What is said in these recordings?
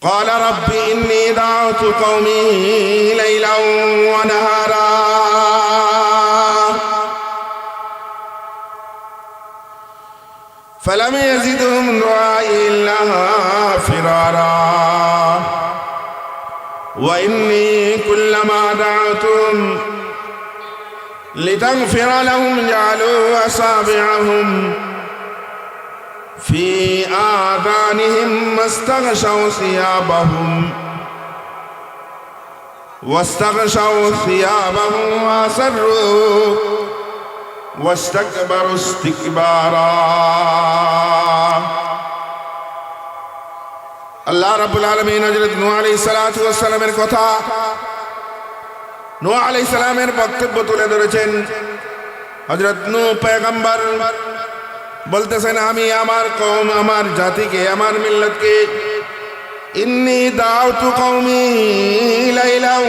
قال رب إني دعوت قومي ليلا ونهارا فلم يزدهم دعائي إلا فرارا وإني كلما دعوتهم لتغفر لهم جعلوا أصابعهم في آذانهم واستغشوا ثيابهم وأصروا واستكبروا استكبارا আল্লাহ রাব্বুল আলামিন হযরত নূহ আলাইহিস সালাতু ওয়াস সালামের কথা, নূহ আলাইহিস সালামের বক্তব্য তুলে ধরেছেন। হযরত নূহ পয়গম্বর বলতেছেন, আমি আমার কওম, আমার জাতিকে, আমার মিল্লাতকে ইন্নী দাউতু কওমি লাইলান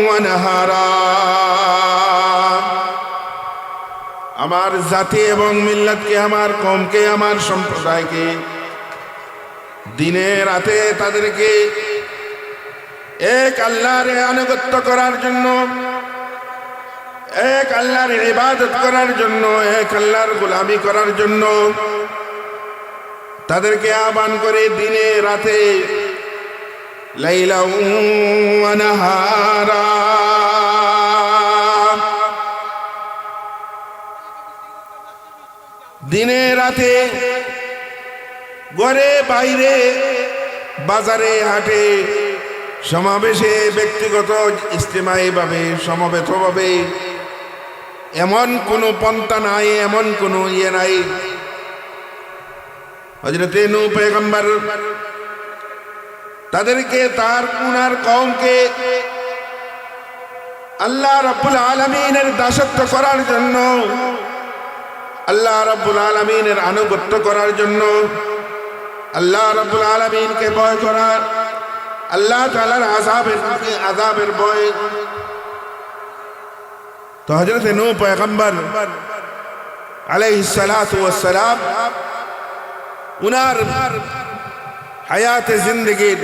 ওয়া নাহারা, আমার জাতি এবং মিল্লাতকে, আমার কওমকে, আমার সম্প্রদায়কে দিনে রাতে তাদেরকে এক আল্লাহর আনুগত্য করার জন্য, এক আল্লাহর ইবাদত করার জন্য, এক আল্লাহর গোলামি করার জন্য তাদেরকে আহ্বান করে দিনে রাতে, লাইলান ওয়া নাহারা, দিনে রাতে, ঘরে বাইরে, বাজারে হাটে, সমাবেশে, ব্যক্তিগত ইজতিমাই ভাবে, সমবেতভাবে, এমন কোনো পন্থা নাই, এমন কোনো ইয়ে নাই। হযরত নূহ পয়গম্বর তাদেরকে, তার উনার কওমকে আল্লাহ রাব্বুল আলামিনের দাসত্ব করার জন্য, আল্লাহ রাব্বুল আলামিনের আনুগত্য করার জন্য, আল্লাহ রাব্বুল আলামিনকে ভয় করার, আল্লাহ তাআলার আযাবের ভয়। তো হযরত নূহ পয়গম্বর আলাইহিস সালাতু ওয়াস সালাম উনার হায়াতে জিন্দেগীর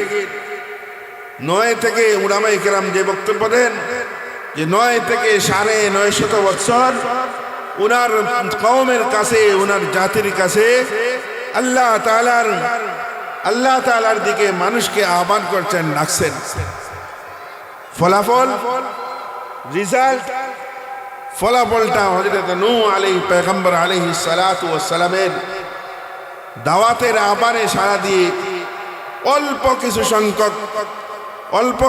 9 থেকে উলামায়ে কেরাম যে বক্তব্য দেন যে 9 থেকে 950 বছর উনার কওমের কাছে, উনার জাতির কাছে আল্লাহ তাআলার দিকে মানুষকে আহ্বান করছেন, ডাকছেন। ফলাফলটা হযরত নূহ আলাইহিস পয়গম্বর আলাইহিস সালাতু ওয়াস সালামের দাওয়াতের আহ্বানে সাড়া দিয়ে অল্প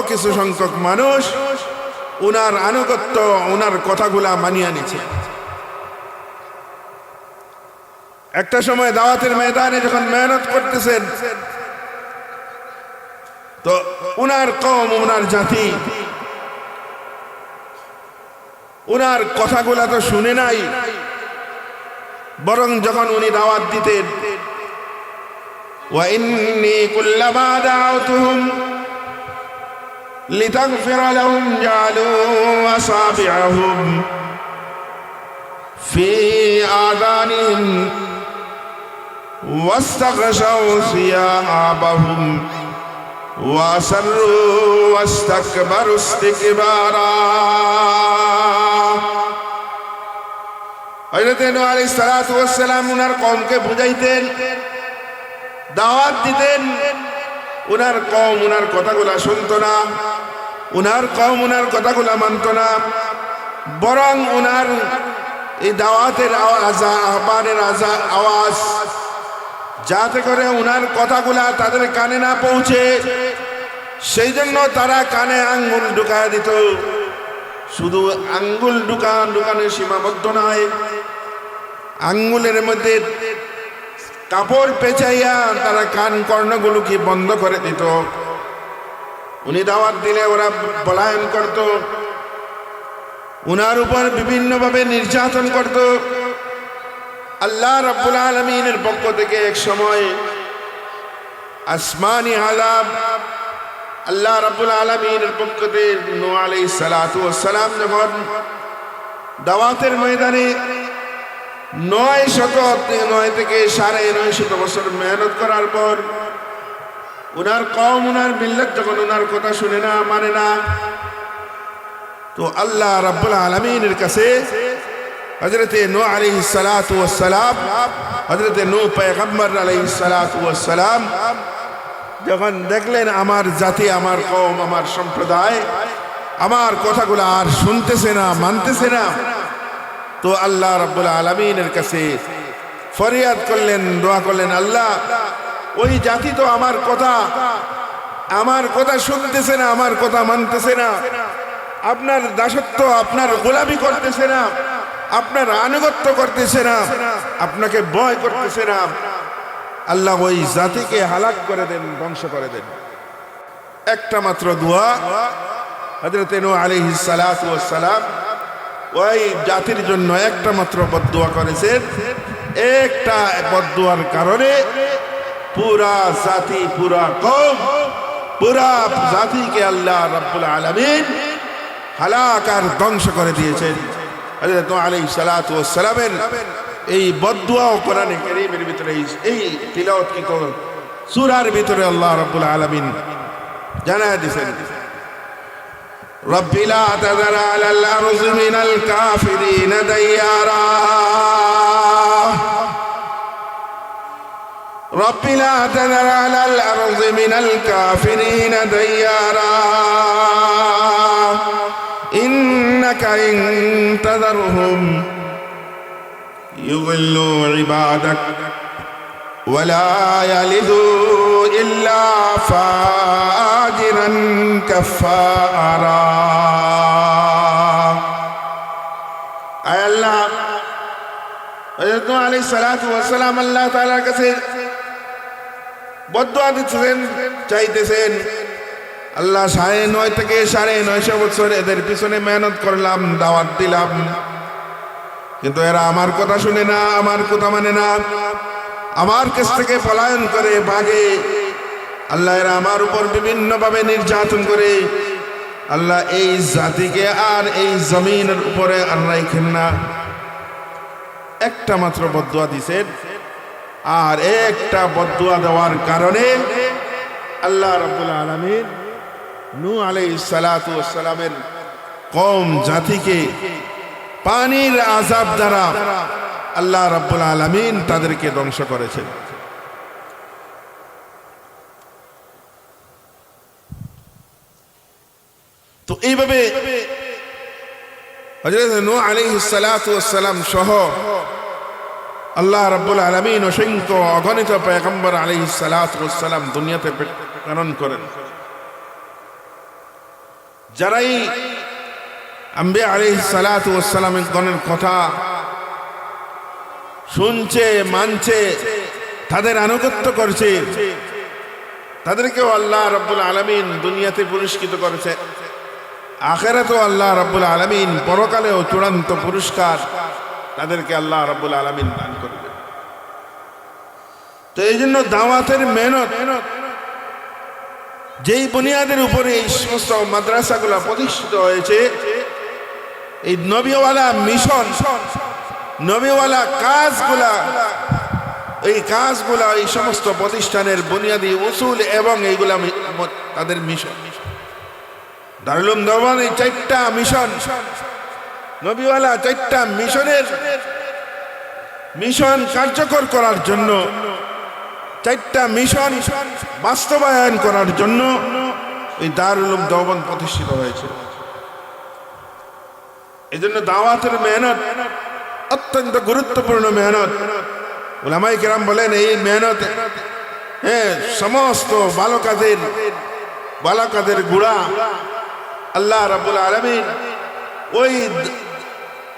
কিছু সংখ্যক মানুষ উনার আনুগত্য, উনার কথাগুলা মানিয়ে নিয়েছে। একটা সময় দাওয়াতের ময়দানে যখন মেহনত করতেছেন, তো উনার কওম, উনার জাতি উনার কথাগুলা তো শুনে নাই, বরং যখন উনি দাওয়াত দিতেন, ওয়া ইন্নী কুল্লামা দাউতুহুম লিতাগফিরা লাহুম জাআলু আসাবিআহুম ফি আযানিহিম ওয়াস্তাগশাউ সিয়াবাহুম ওয়াসাররু ওয়াস্তাকবারু ইস্তিকবারা। হযরত নূহ আলাইহিস সালাতু ওয়াস সালাম উনার কওমকে বুঝাইতেন, দাওয়াত দিতেন। উনার কওম উনার কথাগুলা শুনতো না, উনার কওম উনার কথাগুলা মানত না, বরং উনার এই দাওয়াতের আহ্বানের আওয়াজ যাতে করে উনার কথাগুলা তাদের কানে না পৌঁছে, সেই জন্য তারা কানে আঙ্গুল ঢুকায় দিত। শুধু আঙ্গুল ঢুকানো সীমাবদ্ধ নয়, আঙ্গুলের মধ্যে কাপড় পেঁচাইয়া তারা কান কর্ণগুলোকে বন্ধ করে দিত। উনি দাওয়াত দিলে ওরা পলায়ন করত, উনার উপর বিভিন্নভাবে নির্যাতন করত। আল্লাহ রাব্বুল আলামিনের পক্ষ থেকে এক সময় আসমানি আযাব, আল্লাহ রাব্বুল আলামিনের পক্ষ থেকে নূহ আলাইহিস সালাতু ওয়াস সালাম যখন দাওয়াতের ময়দানে 9 থেকে 950 বছর মেহনত করার পর উনার কওম উনার মিল্লাত যখন উনার কথা শুনে না মানে না, তো আল্লাহ রাব্বুল আলামিনের কাছে হযরতে নূহ আলাইহিস সালাতু ওয়াস সালাম, হযরতে নূহ পয়গম্বর আলাইহিস সালাতু ওয়াস সালাম যখন দেখলেন আমার জাতি, আমার কওম, আমার সম্প্রদায় আমার কথাগুলো আর শুনতেছে না, মানতেছে না, তো আল্লাহ রাব্বুল আলামিনের কাছে ফরিয়াদ করলেন, দোয়া করলেন, আল্লাহ ওই জাতি তো আমার কথা শুনতেছে না, আমার কথা মানতেছে না, আপনার দাসত্ব, আপনার গোলামি করতেছে না, আপনার আনুগত্য করতেছে না, আপনাকে ভয় করতেছে না, আল্লাহ ওই জাতিকে হালাক করে দেন, ধ্বংস করে দেন। একটা মাত্র দোয়া হযরত নূহ আলাইহিস সালাতু ওয়াস সালাম ওই জাতির জন্য একটা মাত্র বদদুয়া করেছেন। একটা বদদুয়ার কারণে পুরা জাতি, পুরা কওম, পুরা জাতিকে আল্লাহ রাব্বুল আলামিন হালাক আর ধ্বংস করে দিয়েছেন। হযরত নূহ আলাইহিস সালাতু ওয়াস সালামের এই বদদুয়াও কোরআনে কারীমের ভিতরে, এই তিলাওয়াতকৃত সূরার ভিতরে আল্লাহ রাব্বুল আলামিন জানায় দিয়েছেন, رب لا تذر على الأرض من الكافرين ديارا رب لا تذر على الأرض من الكافرين ديارا إنك إن تذرهم يضلوا عبادك ولا يلدوا إلا فاجرا كفارا أي الله হযরত নূহ আলাইহিস সালাতু ওয়াস সালাম আল্লাহ তাআলার কাছে বদদুয়া দিতেছেন, চাইতেছেন, আল্লাহ 9.5 থেকে 950 বছর এদের পিছনে মেহনত করলাম, দাওয়াত দিলাম, কিন্তু এরা আমার কথা শুনে না, আমার কথা মানে না, আমার কাছ থেকে পলায়ন করে ভাগে। আল্লাহ এরা আমার উপর বিভিন্নভাবে নির্যাতন করে। আল্লাহ এই জাতিকে আর এই জমিনের উপরে আর রাখেন না। একটা মাত্র বদদুয়া দিছেন, আর একটা বদদুয়া দেওয়ার কারণে আল্লাহ রাব্বুল আলামিন নূহ আলাইহিস সালাতু ওয়াস সালামের কওম জাতিকে পানির আযাব দ্বারা আল্লাহ রাব্বুল আলামিন তাদেরকে ধ্বংস করেছেন। তো এইভাবে হযরত নূহ আলাইহিস সালাতু ওয়াস সালাম সহ আল্লাহ রাব্বুল আলামিন অসংখ্য অগণিত পয়গম্বর আলাইহিস সালাতু ওয়াস সালাম দুনিয়াতে প্রেরণ করেন। যারাই আম্বিয়া আলাইহিস সালাতু ওয়াস সালামের গণের কথা শুনছে, মানছে, তাদের আনুগত্য করছে, তাদেরকেও আল্লাহ রাব্বুল আলামিন দুনিয়াতে পুরস্কৃত করেছে। আখিরাতেও আল্লাহ রাব্বুল আলামিন, পরকালেও চূড়ান্ত পুরস্কার তাদেরকে আল্লাহ রাব্বুল আলামিন দান করবেন। তো এই জন্য দাওয়াতের মেহনত, যেই বুনিয়াদের উপরে এই সমস্ত মাদ্রাসাগুলো প্রতিষ্ঠিত হয়েছে, এই নবীওয়ালা মিশন, নবীওয়ালা কাজগুলা, এই কাজগুলা এই সমস্ত প্রতিষ্ঠানের বুনিয়াদী উসুল এবং এইগুলা তাদের মিশন। দারুল উলুম দেওবন্দ এই 4টা মিশন, নবীওয়ালা 4টা মিশনের মিশন কার্যকর করার জন্য, 4টা মিশন বাস্তবায়ন করার জন্য এই দারুল উলুম দেওবন্দ প্রতিষ্ঠিত হয়েছে। এই জন্য দাওয়াতের মেহনত অত্যন্ত গুরুত্বপূর্ণ মেহনত। উলামায়ে কেরাম বলেন এই মেহনত সমস্ত ভালো কাজের গুড়া আল্লাহ রাব্বুল আলামিন ওই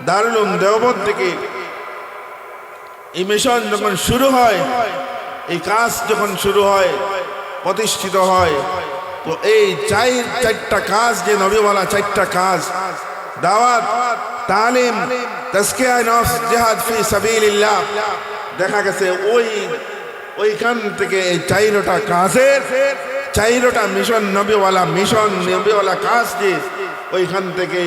দারুল উলুম দেওবন্দ থেকে এই মিশন যখন শুরু হয়, এই কাজ যখন শুরু হয়, প্রতিষ্ঠিত হয়, তো এই 4টা কাজ, যে নবীওয়ালা 4টা কাজ, দাওয়াত, তালিম, তাজকিয়া নফস, জিহাদ ফি সাবিলিল্লাহ, দেখা গেছে ওইখান থেকে এই 4টা কাজের 4টা মিশন, নবীওয়ালা মিশন, নবীওয়ালা কাজ যে ওইখান থেকে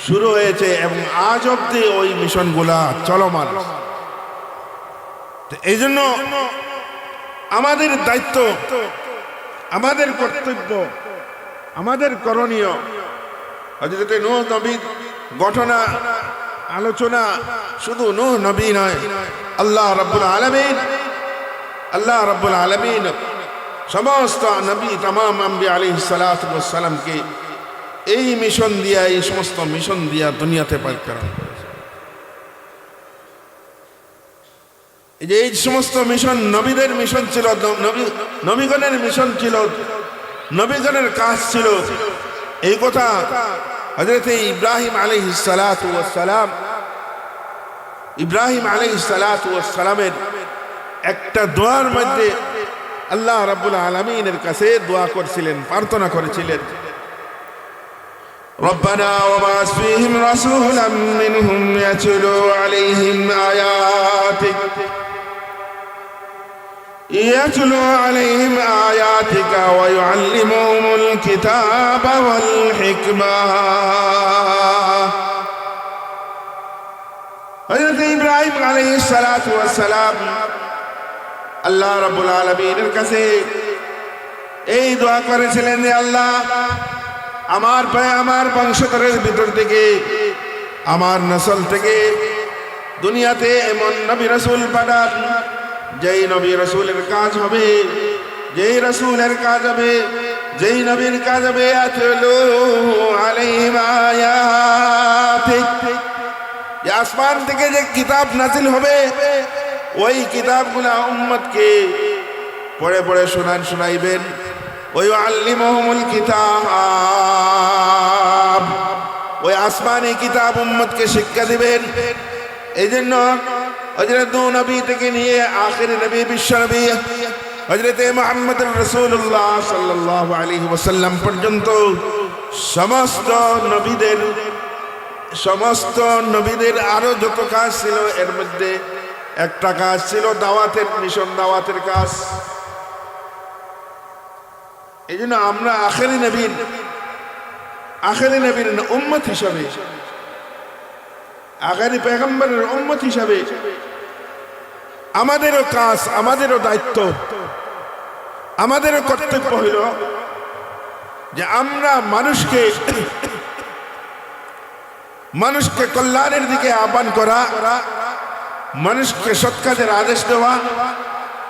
শুরু হয়েছে এবং আজ অব্দি ওই মিশনগুলা চলমান। এই জন্য আমাদের দায়িত্ব আমাদের কর্তব্য, আমাদের করণীয়। হযরত নূহ নবীর ঘটনা আলোচনা শুধু নূহ নবী নয়, আল্লাহ রাব্বুল আলামিন সমস্ত নবী तमाम আম্বিয়া আলাইহিস সালাতু ওয়াস সালামকে এই মিশন দিয়া, এই সমস্ত মিশন দিয়া দুনিয়াতে প্রেরণ করেছেন। এই যে এই সমস্ত মিশন নবীদের মিশন ছিল, নবীগণের মিশন ছিল, নবীগণের কাজ ছিল। এই কথা হযরত ইব্রাহিম আলাইহিস সালাতু ওয়াস সালাম, ইব্রাহিম আলাইহিস সালাতু ওয়াস সালামের একটা দোয়ার মধ্যে আল্লাহ রাব্বুল আলামিনের কাছে দোয়া করেছিলেন, প্রার্থনা করেছিলেন, রব্বানা ওয়াবাস ফীহিম রাসূলাম মিনহুম ইয়াতলু আলাইহিম আয়াতিক ওয়া ইউআল্লিমুহুমুল কিতাবা ওয়াল হিকমাহ। হযরত ইব্রাহিম আলাইহিস সালাতু ওয়াস সালাম আল্লাহ রাব্বুল আলামিনের কাছে এই দোয়া করেছিলেন যে আল্লাহ, আমার বংশধরের ভিতর থেকে, আমার নসল থেকে দুনিয়াতে এমন নবী রাসূল পাঠান, যেই নবী রাসূলের কাজ হবে, যেই রাসূলের কাজ হবে, যেই নবীর কাজ হবে আতলু আলাইহিম আয়াতিক, যে আসমান থেকে যে কিতাব নাযিল হবে ওই কিতাবগুলা উম্মতকে পড়ে পড়ে শোনাইবেন। ওই আল্লিমুহুমুল কিতাব, ওই আসমানি কিতাব উম্মতকে শিক্ষা দিবেন। এই জন্য হযরত নূহ নবী থেকে নিয়ে আখির নবী বিশ্ব নবী হযরত মুহাম্মদুর রাসূলুল্লাহ সাল্লাল্লাহু আলাইহি ওয়াসাল্লাম পর্যন্ত সমস্ত নবীদের আরো যত কাজ ছিল, এর মধ্যে একটা কাজ ছিল দাওয়াতের মিশন, দাওয়াতের কাজ। এই জন্য আমরা আখেরি নবীর উম্মত হিসাবে, আখেরি পয়গম্বরের উম্মত হিসাবে আমাদেরও কাজ, আমাদেরও দায়িত্ব, আমাদেরও কর্তব্য হইল যে আমরা মানুষকে কল্যাণের দিকে আহ্বান করা, মানুষকে সৎ কাজের আদেশ দেওয়া,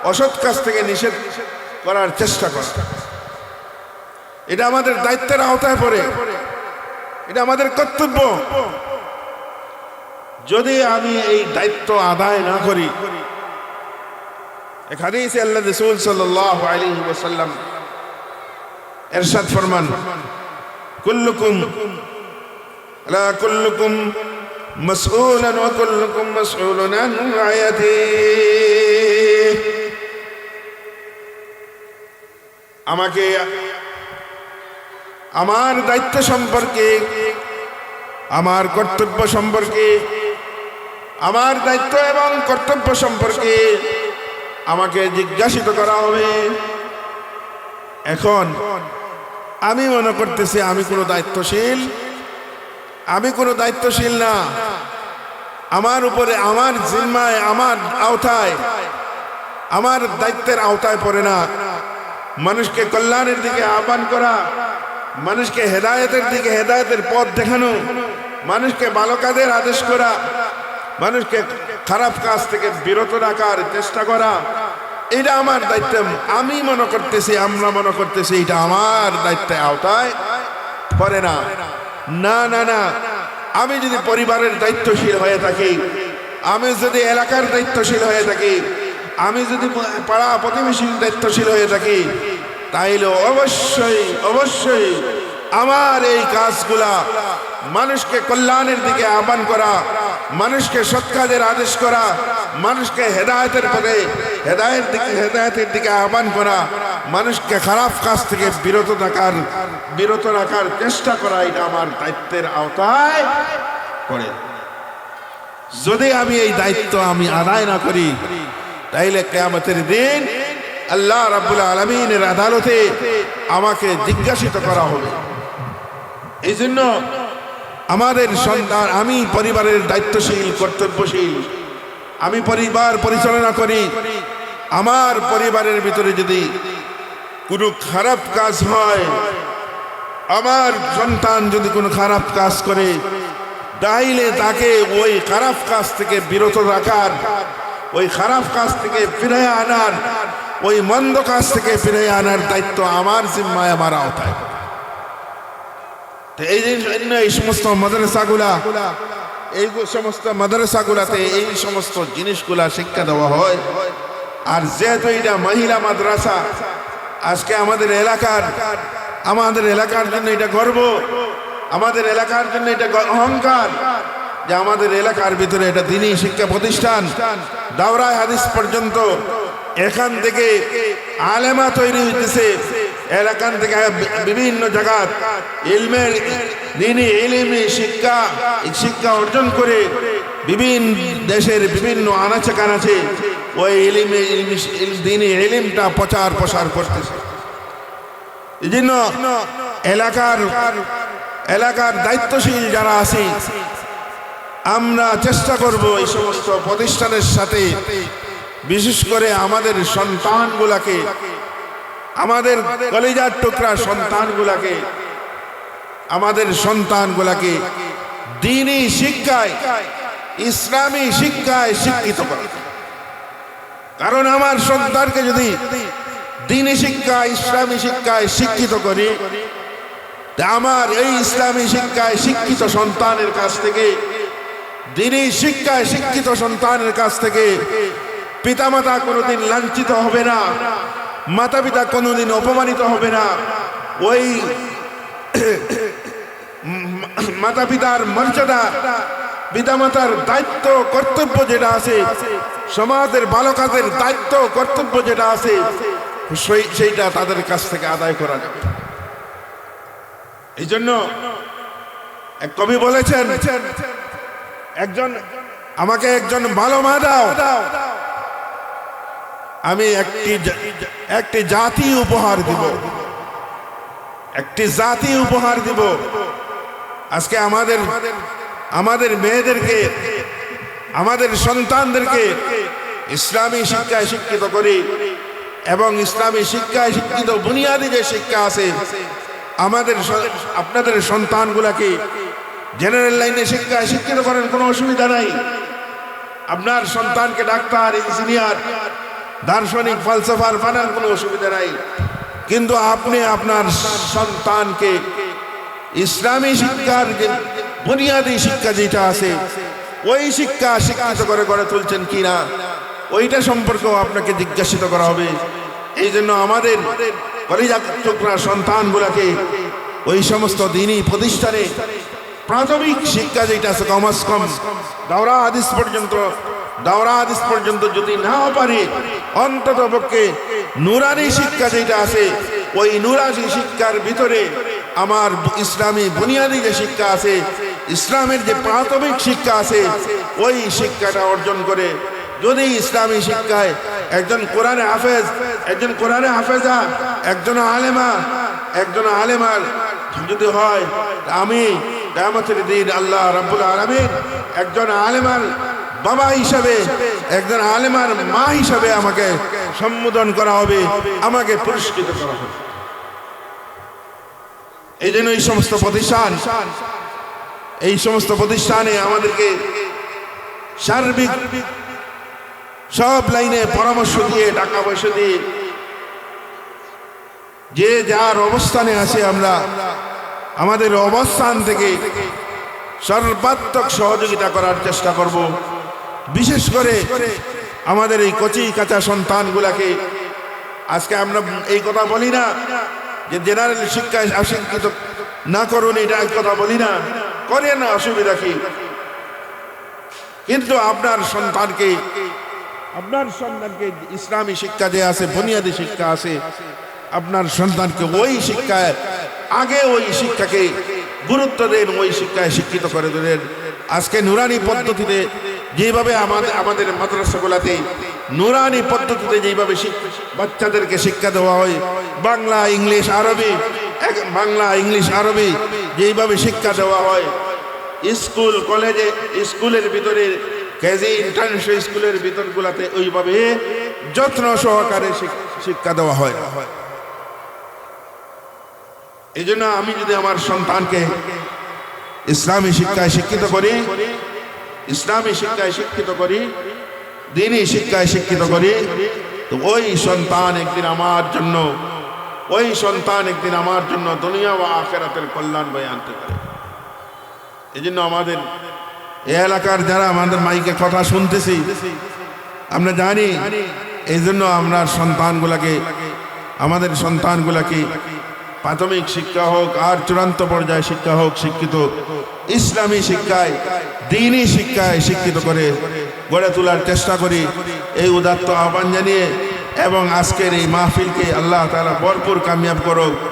অসৎ কাজ থেকে নিষেধ করার চেষ্টা করা। এটা আমাদের দায়িত্বের আওতায় পড়ে, এটা আমাদের কর্তব্য। যদি আমি এই দায়িত্ব আদায় না করি, এক হাদিসে আল্লাহ রাসূল সাল্লাল্লাহু আলাইহি ওয়াসাল্লাম ইরশাদ ফরমান, কুল্লুকুম মাসউলুন ওয়া কুল্লুকুম মাসউলুন আন রায়াতিহি। আমাকে আমার দায়িত্ব সম্পর্কে, আমার কর্তব্য সম্পর্কে, আমার দায়িত্ব এবং কর্তব্য সম্পর্কে আমাকে জিজ্ঞাসিত করা হবে। এখন আমি মনে করতেছি আমি কোনো দায়িত্বশীল না। আমার উপরে, আমার জিম্মায়, আমার আওতায়, আমার দায়িত্বের আওতায় পড়ে না মানুষকে কল্যাণের দিকে আহ্বান করা, মানুষকে হেদায়েতের দিকে, হেদায়েতের পথ দেখানো, মানুষকে ভালো কাজের আদেশ করা, মানুষকে খারাপ কাজ থেকে বিরত রাখার চেষ্টা করা। এটা আমার দায়িত্ব। আমি মনে করতেছি, আমরা মনে করতেছি এটা আমার দায়িত্বের আওতায় পড়ে না। না না না, আমি যদি পরিবারের দায়িত্বশীল হয়ে থাকি, আমি যদি এলাকার দায়িত্বশীল হয়ে থাকি, আমি যদি পাড়া প্রতিবেশীর দায়িত্বশীল হয়ে থাকি, তাইলে অবশ্যই আমার এই কাজগুলা মানুষকে কল্যাণের দিকে আহ্বান করা, মানুষকে সৎ কাজের আদেশ করা, মানুষকে হেদায়েতের দিকে আহ্বান করা, মানুষকে খারাপ কাজ থেকে বিরত রাখার চেষ্টা করা, এটা আমার দায়িত্বের আওতায় পড়ে। যদি আমি এই দায়িত্ব আদায় না করি, তাইলে কিয়ামতের দিন আল্লাহ রাব্বুল আলামিনের আদালতে আমাকে জিজ্ঞাসিত করা হবে। এই জন্য আমাদের সন্তান, আমি পরিবারের দায়িত্বশীল, কর্তব্যশীল, আমি পরিবার পরিচালনা করি। আমার পরিবারের ভিতরে যদি কোনো খারাপ কাজ হয়, আমার সন্তান যদি কোনো খারাপ কাজ করে, তাইলে তাকে ওই খারাপ কাজ থেকে বিরত রাখার, ওই খারাপ কাজ থেকে ফিরে আনার, ওই মন্দ কাজ থেকে ফিরে আনার দায়িত্ব আমার জিম্মায়, আমার আওতায়। এই সমস্ত মাদ্রাসাগুলাতে এই সমস্ত জিনিসগুলা শিক্ষা দেওয়া হয়। আর যেহেতু এটা মহিলা মাদ্রাসা, আজকে আমাদের এলাকার জন্য এটা গর্ব, আমাদের এলাকার জন্য এটা অহংকার যে আমাদের এলাকার ভিতরে এটা দ্বীনি শিক্ষা প্রতিষ্ঠান, দাওরা হাদিস পর্যন্ত এখান থেকে আলেমা তৈরি হইতেছে। এলাকান থেকে বিভিন্ন জায়গা ইলমের দ্বীনি ইলমি শিক্ষা অর্জন করে বিভিন্ন দেশের বিভিন্ন আনাচে কানাচে ওই দ্বীনি ইলমটা প্রসার করতেছে। এই জন্য এলাকার দায়িত্বশীল যারা আছে, আমরা চেষ্টা করব এই সমস্ত প্রতিষ্ঠানের সাথে, বিশেষ করে আমাদের সন্তানগুলাকে, আমাদের কলিজার টুকরা সন্তানগুলাকে দ্বীনি শিক্ষায়, ইসলামী শিক্ষায় শিক্ষিত করা। কারণ আমার সন্তানকে যদি দ্বীনি শিক্ষা, ইসলামী শিক্ষায় শিক্ষিত করি, আমার এই ইসলামী শিক্ষায় শিক্ষিত সন্তানের কাছ থেকে, দ্বীনি শিক্ষায় শিক্ষিত সন্তানের কাছ থেকে পিতামাতা কোনোদিন লাঞ্ছিত হবে না, মাতা পিতা কোনোদিন অপমানিত হবে না। ওই মাতা পিতার মর্যাদা, পিতামাতার দায়িত্ব কর্তব্য যেটা আছে, সমাজের ভালো কাজের দায়িত্ব কর্তব্য যেটা আছে, সেইটা তাদের কাছ থেকে আদায় করা যাবে। এই জন্য এক কবি বলেছেন, আমাকে একজন ভালো মা দাও, আমি একটি জাতি উপহার দিব, একটি জাতি উপহার দিব। আজকে আমাদের মেয়েদেরকে, আমাদের সন্তানদেরকে ইসলামী শিক্ষায় শিক্ষিত করি, এবং ইসলামী শিক্ষায় শিক্ষিত বুনিয়াদী যে শিক্ষা আছে, আপনাদের সন্তানগুলাকে জেনারেল লাইনে শিক্ষায় শিক্ষিত করেন, কোনো অসুবিধা নাই। আপনার সন্তানকে ডাক্তার, ইঞ্জিনিয়ার, দার্শনিক, ফালসাফার বানান, কোনো অসুবিধা নাই। কিন্তু আপনি আপনার সন্তানকে ইসলামী শিক্ষার যে বুনিয়াদী শিক্ষা যেটা আছে, ওই শিক্ষা শিক্ষিত করে গড়ে তুলছেন কিনা, ওইটা সম্পর্কেও আপনাকে জিজ্ঞাসিত করা হবে। এই জন্য আমাদের কলিজার টুকরা সন্তানগুলাকে ওই সমস্ত দ্বীনি প্রতিষ্ঠানে প্রাথমিক শিক্ষা যেটা আছে, কমস কম দাওরা হাদিস পর্যন্ত যদি নাও পারে, অন্তত পক্ষে নুরানি শিক্ষা যেটা আছে, ওই নুরানি শিক্ষার ভিতরে আমার ইসলামী বুনিয়াদী যে শিক্ষা আছে, ইসলামের যে প্রাথমিক শিক্ষা আছে, ওই শিক্ষাটা অর্জন করে যদি ইসলামী শিক্ষায় একজন কোরআনে হাফেজ, একজন কোরআনে হাফেজা, একজন আলেমার যদি হয়, আমি কিয়ামতের দিন আল্লাহ রাব্বুল আলামিন একজন আলেমার বাবা হিসাবে, একজন আলেমার মা হিসাবে আমাকে সম্বোধন করা হবে, আমাকে পুরস্কৃত করা হবে। এই জন্য এই সমস্ত প্রতিষ্ঠানে আমাদেরকে সার্বিক সব লাইনে পরামর্শ দিয়ে, টাকা পয়সা দিয়ে, যে যার অবস্থানে আছে, আমরা আমাদের অবস্থান থেকে সর্বাত্মক সহযোগিতা করার চেষ্টা করব। বিশেষ করে আমাদের এই কচি কাঁচা সন্তানগুলাকে, আজকে আমরা এই কথা বলি না যে জেনারেল শিক্ষায় শিক্ষিত না করুন, এটা কথা বলি না, করে না, অসুবিধা কি? কিন্তু আপনার সন্তানকে ইসলামী শিক্ষা যে আছে, বুনিয়াদী শিক্ষা আছে, আপনার সন্তানকে ওই শিক্ষায় আগে ওই শিক্ষাকে গুরুত্ব দেন, ওই শিক্ষায় শিক্ষিত করে দেন। আজকে নুরানি পদ্ধতিতে যেভাবে আমাদের মাদ্রাসাগুলোতে নুরানি পদ্ধতিতে যেভাবে বাচ্চাদেরকে শিক্ষা দেওয়া হয়, বাংলা ইংলিশ আরবি যেভাবে শিক্ষা দেওয়া হয়, স্কুল কলেজে, স্কুলের ভিতরে, কেজি ইন্টারন্যাশনাল স্কুলের ভিতরগুলোতে ওইভাবে যত্ন সহকারে শিক্ষা দেওয়া হয়। এই জন্য আমি যদি আমার সন্তানকে ইসলামী শিক্ষায় শিক্ষিত করি, ইসলামী শিক্ষায় শিক্ষিত করি, দ্বীনি শিক্ষায় শিক্ষিত করি, তো ওই সন্তান একদিন আমার জন্য, ওই সন্তান একদিন আমার জন্য দুনিয়া ও আখিরাতের কল্যাণ বয়ে আনতে পারে। এই জন্য আমাদের এই এলাকার যারা আমাদের মাইকে কথা শুনতেছি, আমরা জানি, এই জন্য আমরা সন্তানগুলাকে, আমাদের সন্তানগুলাকে প্রাথমিক শিক্ষা হোক আর চূড়ান্ত পর্যায়ে শিক্ষা হোক, শিক্ষিত ইসলামী শিক্ষায়, দ্বীনি শিক্ষায় শিক্ষিত করে গড়ে তোলার চেষ্টা করি। এই উদাত্ত আহ্বান জানিয়ে এবং আজকের এই মাহফিলকে আল্লাহ তাআলা ভরপুর কামিয়াব করুক।